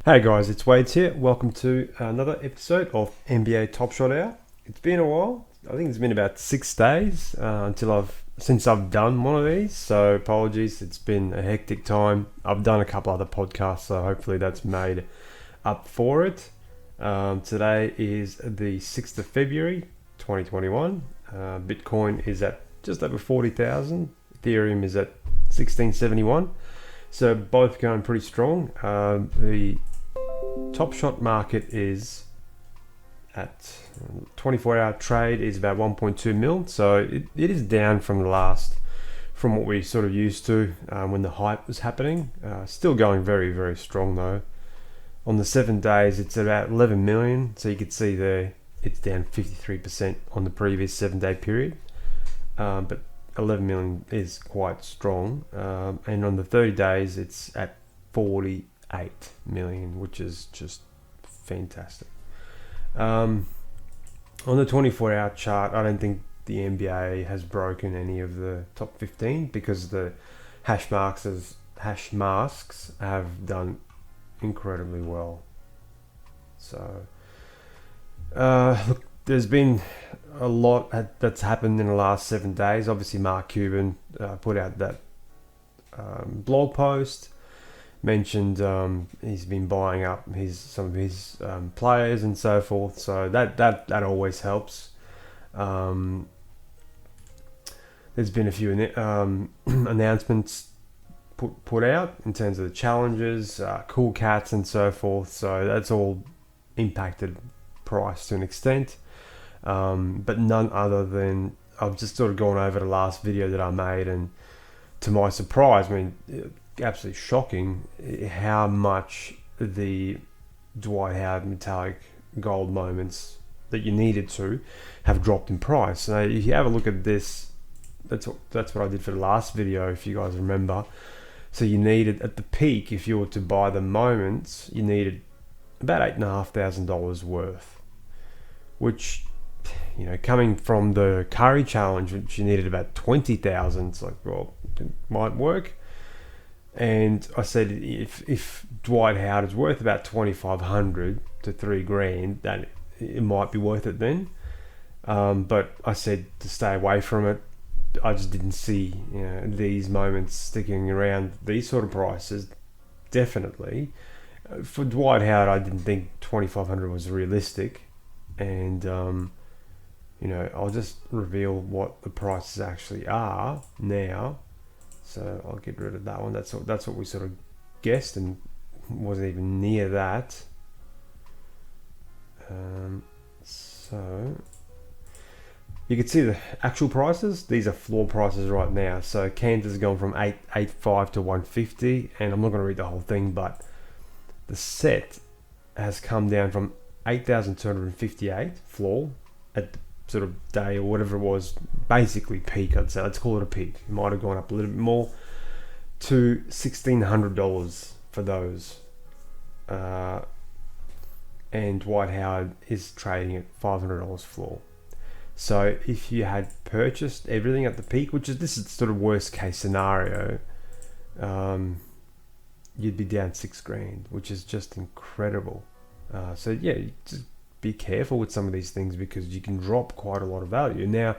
Hey guys, it's Wade here. Welcome to another episode of NBA Top Shot Hour. It's been a while. I think it's been about 6 days since I've done one of these. So apologies, it's been a hectic time. I've done a couple other podcasts, so hopefully that's made up for it. Today is the 6th of February, 2021. Bitcoin is at just over 40,000. Ethereum is at 1671. So both going pretty strong. The TopShot market is at 24-hour trade is about 1.2 mil, so it is down from what we sort of used to when the hype was happening. Still going very, very strong though. On the 7 days, it's about 11 million, so you can see there it's down 53% on the previous 7-day period, but 11 million is quite strong, and on the 30 days, it's at 48 million, which is just fantastic. On the 24-hour chart, I don't think the NBA has broken any of the top 15 because the hash masks have done incredibly well. So look, there's been a lot that's happened in the last 7 days. Obviously, Mark Cuban put out that blog post, mentioned he's been buying up some of his players and so forth. So that always helps. There's been a few announcements put out in terms of the challenges, cool cats and so forth. So that's all impacted price to an extent. But none other than I've just sort of gone over the last video that I made, and to my surprise, I mean, absolutely shocking how much the Dwight Howard metallic gold moments that you needed to have dropped in price. So if you have a look at this, that's what I did for the last video, if you guys remember. So you needed, at the peak, if you were to buy the moments, you needed about $8,500 worth, which, you know, coming from the Curry challenge, which you needed about 20,000, it's like, well, it might work. And I said, if Dwight Howard is worth about 2,500 to $3,000, then it might be worth it then. But I said to stay away from it. I just didn't see, you know, these moments sticking around these sort of prices. Definitely, for Dwight Howard, I didn't think 2,500 was realistic. And you know, I'll just reveal what the prices actually are now. So I'll get rid of that one. That's what we sort of guessed, and wasn't even near that. So you can see the actual prices. These are floor prices right now. So Kansas has gone from 885 to 150, and I'm not going to read the whole thing, but the set has come down from 8,258 floor at the sort of day or whatever it was, basically peak, I'd say. Let's call it a peak. It might have gone up a little bit more to $1,600 for those. And Dwight Howard is trading at $500 floor. So if you had purchased everything at the peak, this is sort of worst case scenario, you'd be down $6,000, which is just incredible. So yeah, just be careful with some of these things because you can drop quite a lot of value. Now,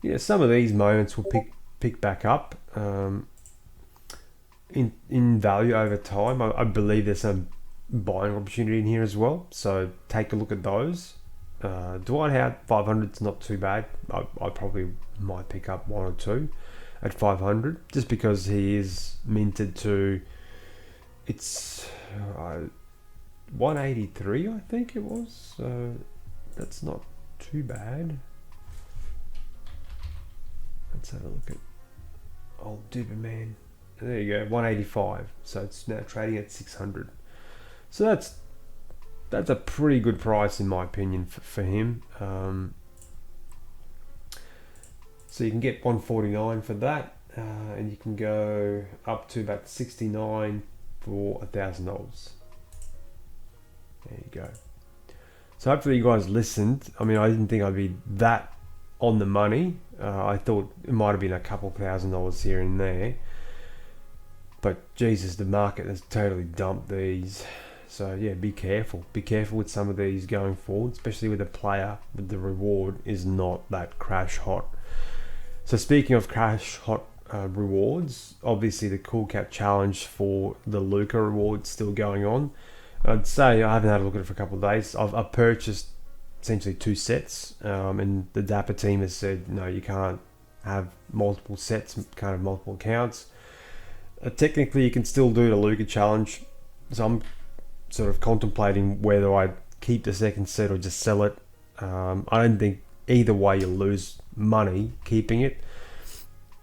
yeah, some of these moments will pick back up in value over time. I believe there's some buying opportunity in here as well. So take a look at those. Dwight Howard 500 is not too bad. I probably might pick up one or two at 500 just because he is minted to. It's 183, I think it was. So that's not too bad. Let's have a look at old Duberman. There you go, 185. So it's now trading at 600. So that's a pretty good price in my opinion for him. So you can get 149 for that, and you can go up to about 69 for $1,000. There you go. So hopefully you guys listened. I mean, I didn't think I'd be that on the money. I thought it might have been a couple $1,000 here and there. But Jesus, the market has totally dumped these. So yeah, be careful. Be careful with some of these going forward, especially with a player with the reward is not that crash hot. So speaking of crash hot rewards, obviously the Cool Cat Challenge for the Luca reward still going on. I'd say I haven't had a look at it for a couple of days. I've purchased essentially 2 sets, and the Dapper team has said no, you can't have multiple sets, can't have multiple accounts. Technically, you can still do the Luca Challenge, so I'm sort of contemplating whether I keep the second set or just sell it. I don't think either way you'll lose money keeping it.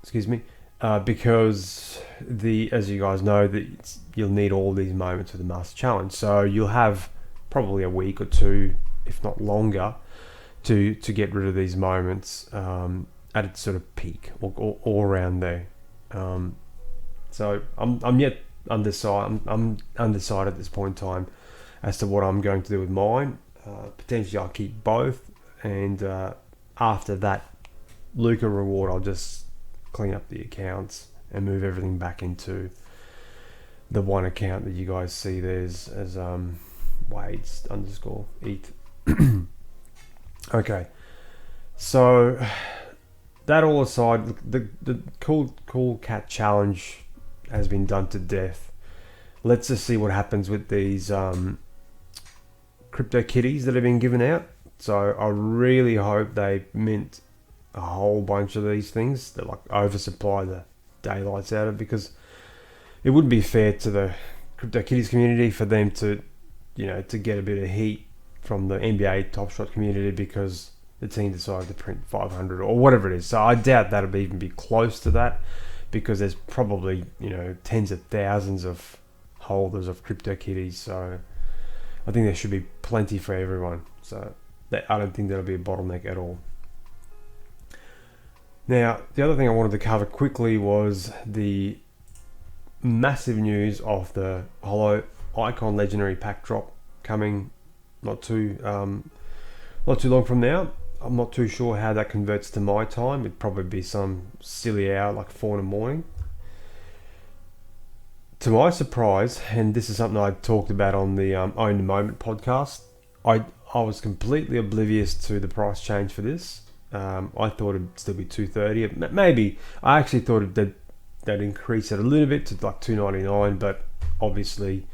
Excuse me. Because as you guys know, that you'll need all these moments for the Master Challenge. So you'll have probably a week or two, if not longer, to get rid of these moments at its sort of peak or around there. So I'm yet undecided. I'm undecided at this point in time as to what I'm going to do with mine. Potentially I'll keep both, and after that Luca reward, I'll just clean up the accounts and move everything back into the one account that you guys see there's as Wade's _ ETH. Okay, so that all aside, the cool cat challenge has been done to death. Let's just see what happens with these crypto kitties that have been given out. So I really hope they mint a whole bunch of these things that like oversupply the daylights out of, because it wouldn't be fair to the crypto kitties community for them to, to get a bit of heat from the NBA TopShot community because the team decided to print 500 or whatever it is. So I doubt that'll even be close to that, because there's probably tens of thousands of holders of crypto kitties. So I think there should be plenty for everyone. So I don't think that'll be a bottleneck at all. Now, the other thing I wanted to cover quickly was the massive news of the Holo Icon Legendary Pack drop coming not too long from now. I'm not too sure how that converts to my time. It'd probably be some silly hour like 4 in the morning. To my surprise, and this is something I talked about on the Own the Moment podcast, I was completely oblivious to the price change for this. I thought it'd still be $230. Maybe I actually thought they'd increase it a little bit to like $299, but obviously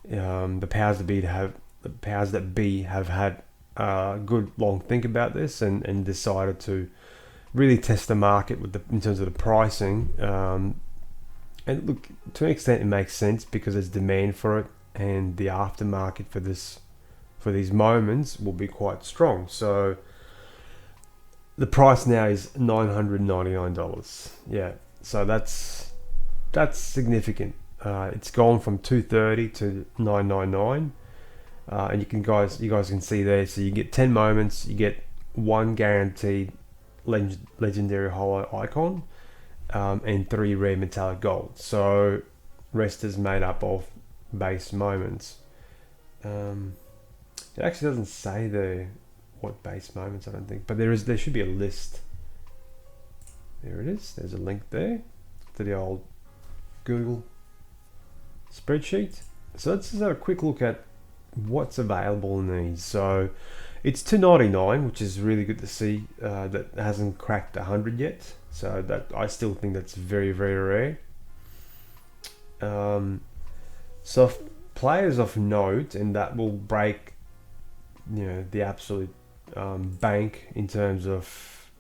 the powers that be have had a good long think about this and decided to really test the market in terms of the pricing. And look, to an extent, it makes sense because there's demand for it, and the aftermarket for these moments will be quite strong. So the price now is $999. Yeah, so that's significant. It's gone from $230 to $999, and you guys can see there. So you get 10 moments, you get 1 guaranteed legendary holo icon, and 3 rare metallic gold. So rest is made up of base moments. It actually doesn't say there what base moments, I don't think, but there should be a list. There it is. There's a link there to the old Google spreadsheet. So let's just have a quick look at what's available in these. So it's $299, which is really good to see. That hasn't cracked 100 yet. So that I still think that's very, very rare. So players of note, and that will break, the absolute bank in terms of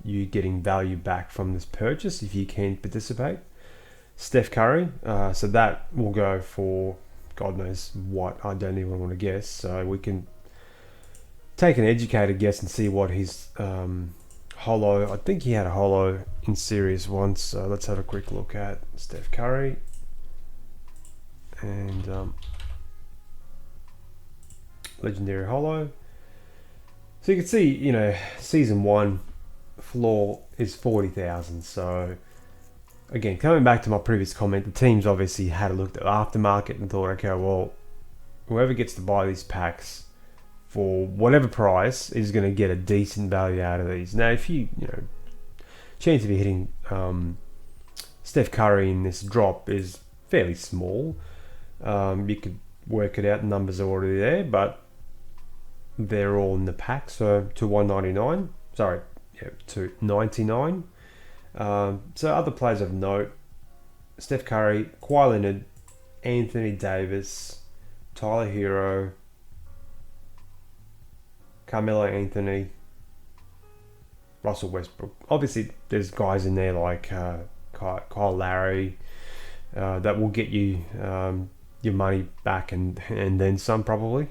you getting value back from this purchase if you can participate. Steph Curry, so that will go for God knows what. I don't even want to guess. So we can take an educated guess and see what his holo. I think he had a holo in series once. So let's have a quick look at Steph Curry and legendary holo. So you can see, season 1 floor is 40,000. So again, coming back to my previous comment, the teams obviously had a look at the aftermarket and thought, okay, well, whoever gets to buy these packs for whatever price is going to get a decent value out of these. Now, if chance of you hitting Steph Curry in this drop is fairly small. You could work it out. The numbers are already there, but they're all in the pack. So to 199, sorry, yeah, to 99. So other players of note: Steph Curry, Kawhi Leonard, Anthony Davis, Tyler Hero, Carmelo Anthony, Russell Westbrook. Obviously, there's guys in there like Kyle Lowry that will get you your money back and then some probably.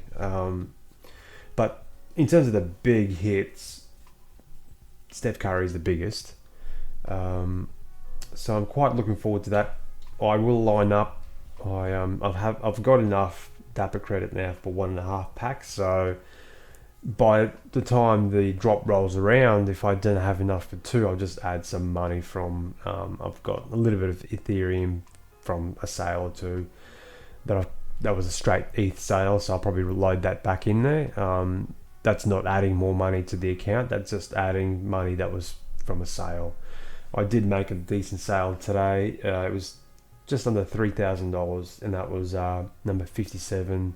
But in terms of the big hits, Steph Curry is the biggest. So I'm quite looking forward to that. I will line up. I've got enough Dapper credit now for 1.5 packs. So by the time the drop rolls around, if I don't have enough for 2, I'll just add some money from. I've got a little bit of Ethereum from a sale or two that was a straight ETH sale, so I'll probably load that back in there. That's not adding more money to the account. That's just adding money that was from a sale. I did make a decent sale today. It was just under $3,000, and that was number 57,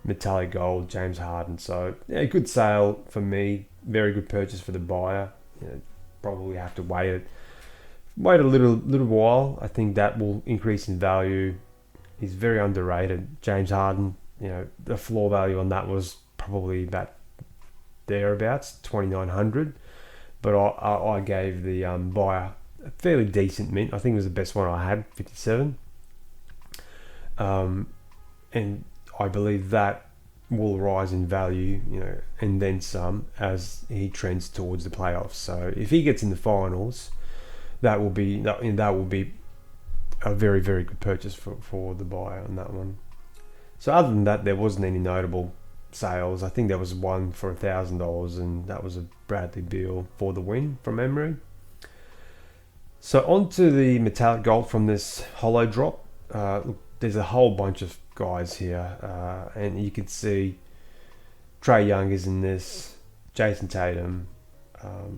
metallic gold, James Harden. So yeah, good sale for me. Very good purchase for the buyer. Probably have to wait a little while. I think that will increase in value. He's very underrated. James Harden, the floor value on that was probably about thereabouts, 2,900. But I gave the buyer a fairly decent mint. I think it was the best one I had, 57. And I believe that will rise in value, and then some as he trends towards the playoffs. So if he gets in the finals, that will be a very, very good purchase for the buyer on that one. So other than that, there wasn't any notable sales. I think there was one for $1,000, and that was a Bradley Beal for the win from memory. So on to the metallic gold from this Holo Drop. Look, there's a whole bunch of guys here, and you can see Trae Young is in this, Jason Tatum,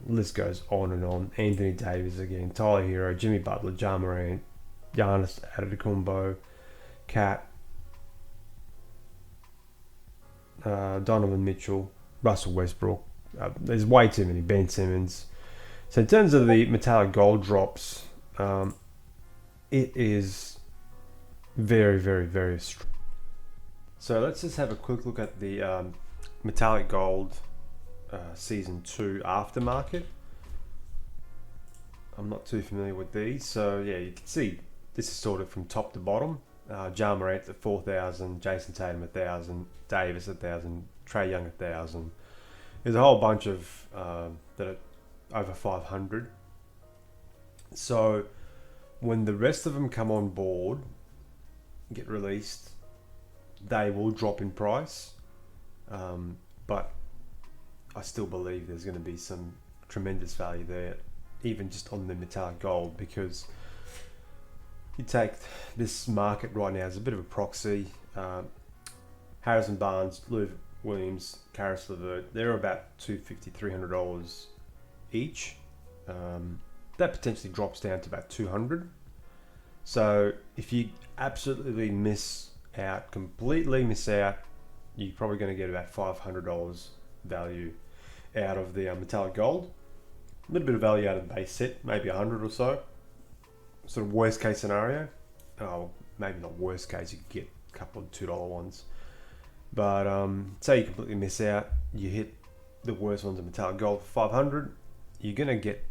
list goes on and on. Anthony Davis again, Tyler Hero, Jimmy Butler, Ja Morant, Giannis Antetokounmpo, Kat, Donovan Mitchell, Russell Westbrook. There's way too many. Ben Simmons. So in terms of the metallic gold drops, it is very, very, very strong. So let's just have a quick look at the metallic gold season 2 aftermarket. I'm not too familiar with these, so yeah, you can see this is sorted from top to bottom. Ja Morant at 4,000, Jason Tatum 1,000, Davis 1,000, Trae Young 1,000. There's a whole bunch of that are over 500. So when the rest of them come on board, get released, they will drop in price. But I still believe there's going to be some tremendous value there, even just on the metallic gold, because you take this market right now as a bit of a proxy. Harrison Barnes, Lou Williams, Karis LeVert, they're about $250, $300 each. That potentially drops down to about $200. So if you absolutely completely miss out, you're probably going to get about $500 value out of the metallic gold. A little bit of value out of the base set, maybe 100 or so. Sort of worst case scenario. Oh, maybe not worst case, you could get a couple of $2 ones. But say you completely miss out, you hit the worst ones of metallic gold for 500, you're gonna get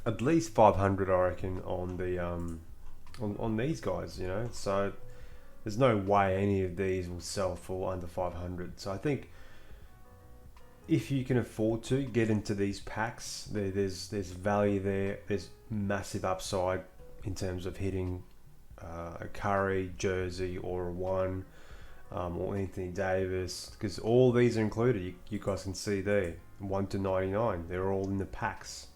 at least 500, I reckon, on the on these guys, So there's no way any of these will sell for under 500. So I think if you can afford to get into these packs, there's value there. There's massive upside in terms of hitting a Curry jersey or a one, or Anthony Davis, because all these are included. You guys can see there, 1 to 99. They're all in the packs.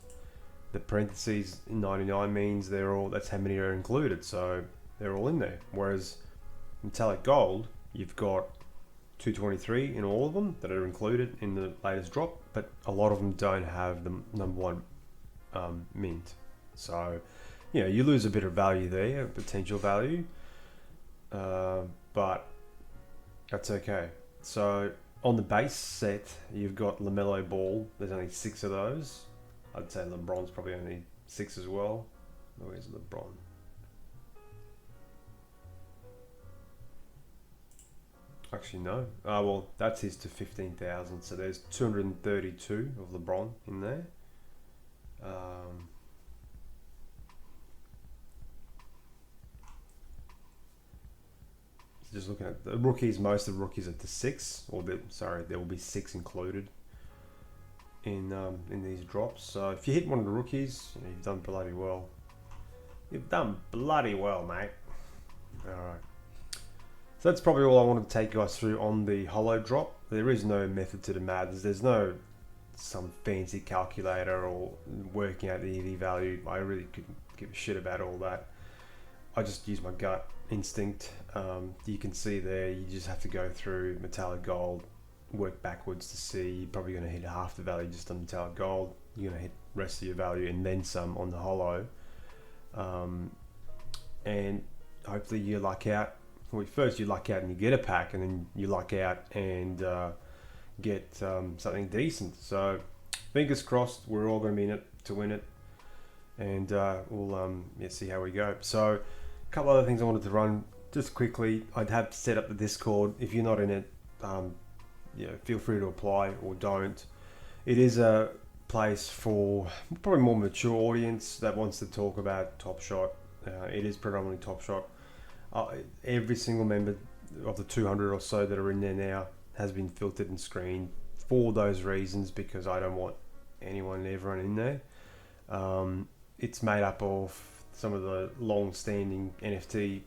The parentheses 99 means that's how many are included. So they're all in there. Whereas metallic gold, you've got 223 in all of them that are included in the latest drop, but a lot of them don't have the number 1 mint. So you lose a bit of value there, potential value, but That's okay. So on the base set, you've got LaMelo Ball. There's only 6 of those. I'd say LeBron's probably only 6 as well. Where's LeBron? Actually, no. Well, that's his to 15,000. So there's 232 of LeBron in there. Just looking at the rookies, most of the rookies are to 6, or there will be 6 included in these drops. So if you hit one of the rookies, you've done bloody well. You've done bloody well, mate. All right. So that's probably all I wanted to take you guys through on the Holo Drop. There is no method to the madness. There's no some fancy calculator or working out the EV value. I really couldn't give a shit about all that. I just use my gut instinct. You can see there, you just have to go through metallic gold, work backwards to see. You're probably going to hit half the value just on metallic gold. You're going to hit the rest of your value and then some on the holo. And hopefully you luck out. Well, first you luck out and you get a pack, and then you luck out and get something decent. So fingers crossed, we're all going to be in it to win it, and we'll see how we go. So a couple other things I wanted to run just quickly. I'd have set up the Discord. If you're not in it, feel free to apply or don't. It is a place for probably more mature audience that wants to talk about TopShot. It is predominantly TopShot. Every single member of the 200 or so that are in there now has been filtered and screened for those reasons, because I don't want anyone and everyone in there. It's made up of some of the long-standing NFT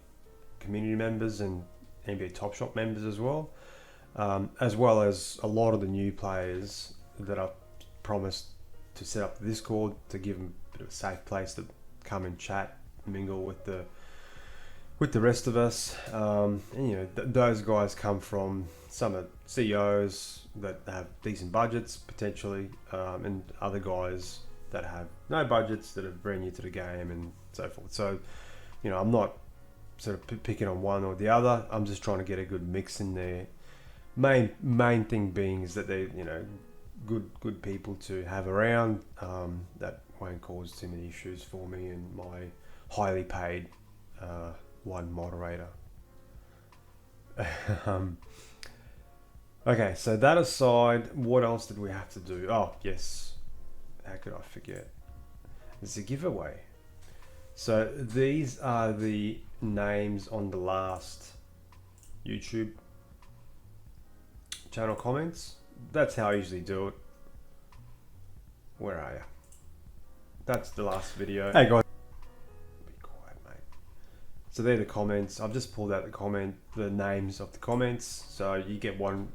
community members and NBA TopShot members as well as a lot of the new players that I've promised to set up the Discord to give them a bit of a safe place to come and chat, mingle with the rest of us. Those guys come from some are CEOs that have decent budgets potentially, and other guys that have no budgets that are brand new to the game and so forth. So, I'm not sort of picking on one or the other. I'm just trying to get a good mix in there. Main thing being is that they're good people to have around that won't cause too many issues for me and my highly paid one moderator. Okay, so that aside, what else did we have to do? Oh yes, how could I forget? It's a giveaway. So these are the names on the last YouTube channel comments. That's how I usually do it. Where are you? That's the last video. Hey guys. Be quiet, mate. So they're the comments. I've just pulled out the names of the comments. So you get one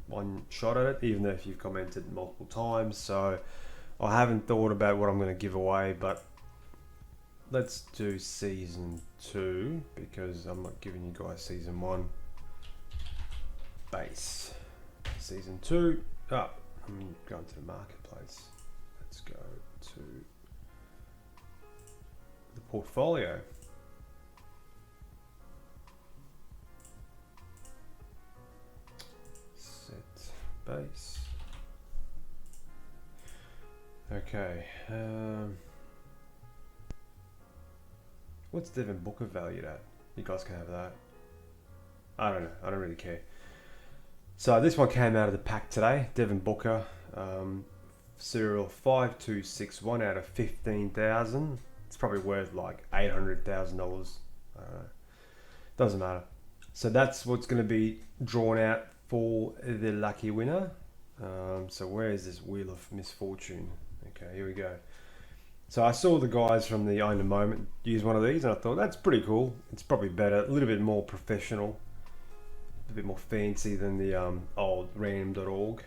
shot at it, even if you've commented multiple times. So I haven't thought about what I'm going to give away, but let's do season 2, because I'm not giving you guys season 1 base. Season 2. I'm going to the marketplace. Let's go to the portfolio. Set base. Okay. What's Devin Booker valued at? You guys can have that. I don't know. I don't really care. So this one came out of the pack today. Devin Booker, serial 5261 out of 15,000. It's probably worth like $800,000. I don't know. Doesn't matter. So that's what's going to be drawn out for the lucky winner. So where is this Wheel of Misfortune? Okay, here we go. So I saw the guys from the Own a Moment use one of these, and I thought that's pretty cool. It's probably better, a little bit more professional, a bit more fancy than the old random.org.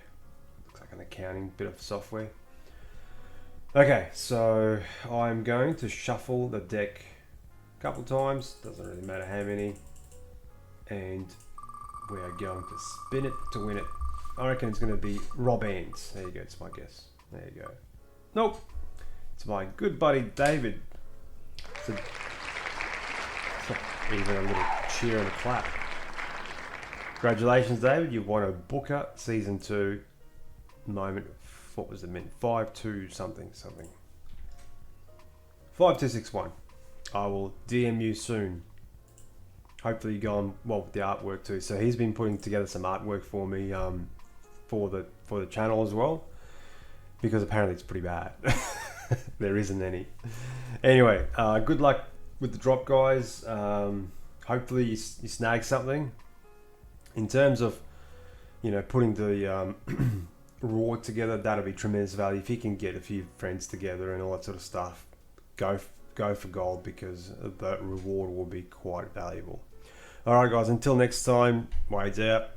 Looks like an accounting bit of software. Okay, so I'm going to shuffle the deck a couple times, doesn't really matter how many, and we are going to spin it to win it. I reckon it's going to be Rob Ants. There you go, it's my guess. There you go. Nope. It's my good buddy David. It's not even a little cheer and a clap. Congratulations, David. You won a Booker Season 2 moment. What was it meant? 5-2 something. 5261. I will DM you soon. Hopefully you're going well with the artwork too. So he's been putting together some artwork for me for the channel as well, because apparently it's pretty bad. There isn't any. Anyway, good luck with the drop, guys. Hopefully you snag something. In terms of, putting the reward together, that'll be tremendous value. If you can get a few friends together and all that sort of stuff, go for gold, because the reward will be quite valuable. All right, guys, until next time, Wade's out.